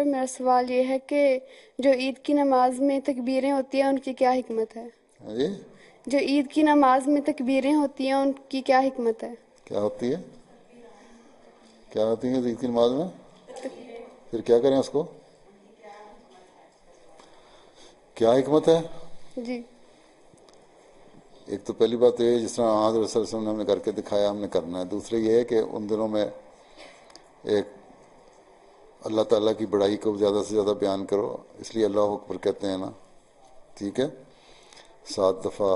پر میرا سوال یہ ہے کہ جو عید کی نماز میں تکبیریں ہوتی ہیں ان کی کیا حکمت ہے؟ جی جو عید کی نماز میں تکبیریں ہوتی ہیں ان کی کیا حکمت ہے؟ کیا ہوتی ہے؟ کیا ہوتی ہے عید کی نماز میں؟ پھر کیا کریں اس کو؟ کیا حکمت ہے؟ جی ایک تو پہلی بات یہ ہے جس طرح حضرت صلی اللہ علیہ وسلم نے ہم نے کر کے دکھایا ہم نے کرنا ہے. دوسرے یہ ہے کہ ان دنوں میں ایک اللہ تعالیٰ کی بڑائی کو زیادہ سے زیادہ بیان کرو، اس لیے اللہ اکبر کہتے ہیں نا، ٹھیک ہے، 7 دفعہ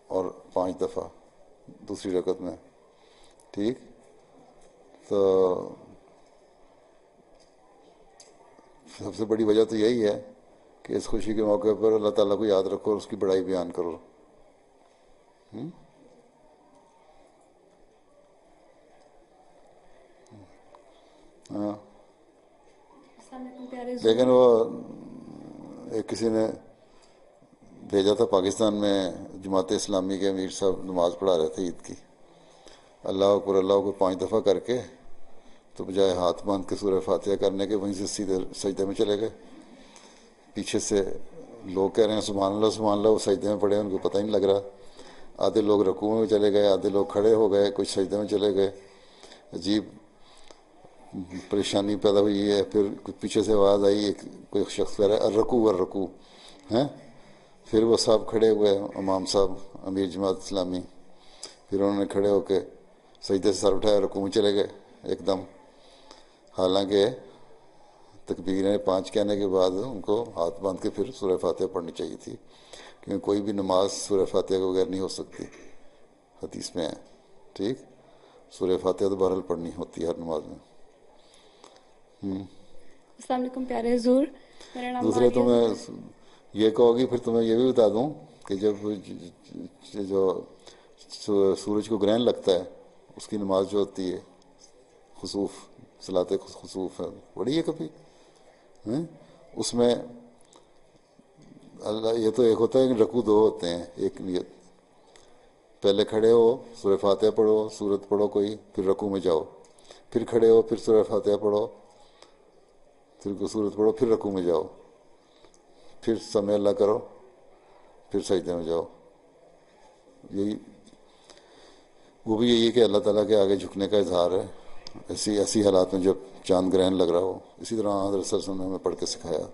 اور 5 دفعہ دوسری رکعت میں، ٹھیک. تو سب سے بڑی وجہ تو یہی ہے کہ اس خوشی کے موقع پر اللہ تعالیٰ کو یاد رکھو اور اس کی بڑائی بیان کرو. ہاں السلام علیکم پیارے لیکن حضور. وہ ایک کسی نے بھیجا تھا پاکستان میں، جماعت اسلامی کے امیر صاحب نماز پڑھا رہے تھے عید کی، اللہ اکبر 5 دفعہ کر کے، تو بجائے ہاتھ باندھ کے سورہ فاتحہ کرنے کے وہیں سے سیدھے سجدے میں چلے گئے. پیچھے سے لوگ کہہ رہے ہیں سبحان اللہ سبحان اللہ، وہ سجدے میں پڑے، ان کو پتہ ہی نہیں لگ رہا. آدھے لوگ رکوع میں چلے گئے، آدھے لوگ کھڑے ہو گئے، کچھ سجدے میں چلے گئے. عجیب پریشانی پیدا ہوئی ہے. پھر پیچھے سے آواز آئی، ایک کوئی شخص کہہ رہا ہے الرکوع والرکوع ہیں. پھر وہ صاحب کھڑے ہوئے، امام صاحب امیر جماعت اسلامی، پھر انہوں نے کھڑے ہو کے سجدے سے سر اٹھایا، رکوع میں چلے گئے ایک دم. حالانکہ تکبیریں 5 کہنے کے بعد ان کو ہاتھ باندھ کے پھر سورہ فاتحہ پڑھنی چاہیے تھی، کیونکہ کوئی بھی نماز سورہ فاتحہ کے بغیر نہیں ہو سکتی، حدیث میں ہے. ٹھیک، سورہ فاتحہ تو بہرحال پڑھنی ہوتی ہے ہر نماز میں. السلام علیکم پیارے حضور، میرا نام دوسرے ماریہ تمہیں ہے. یہ کہو گی، پھر تمہیں یہ بھی بتا دوں کہ جب جو سورج کو گرہن لگتا ہے اس کی نماز جو ہوتی ہے خسوف، صلاۃ خسوف ہے، پڑھی ہے کبھی؟ اس میں اللہ، یہ تو ایک ہوتا ہے کہ رکوع 2 ہوتے ہیں، ایک نیت، پہلے کھڑے ہو سورہ فاتحہ پڑھو، سورت پڑھو کوئی، پھر رکوع میں جاؤ، پھر کھڑے ہو، پھر سورہ فاتحہ پڑھو، پھر سورت پڑھو، پھر رکوع میں جاؤ، پھر سمع اللہ کرو، پھر سجدے میں جاؤ. یہی وہ بھی یہی ہے کہ اللہ تعالیٰ کے آگے جھکنے کا اظہار ہے ایسی حالات میں جب چاند گرہن لگ رہا ہو. اسی طرح حضرت صلی اللہ علیہ وسلم نے ہمیں پڑھ کے سکھایا.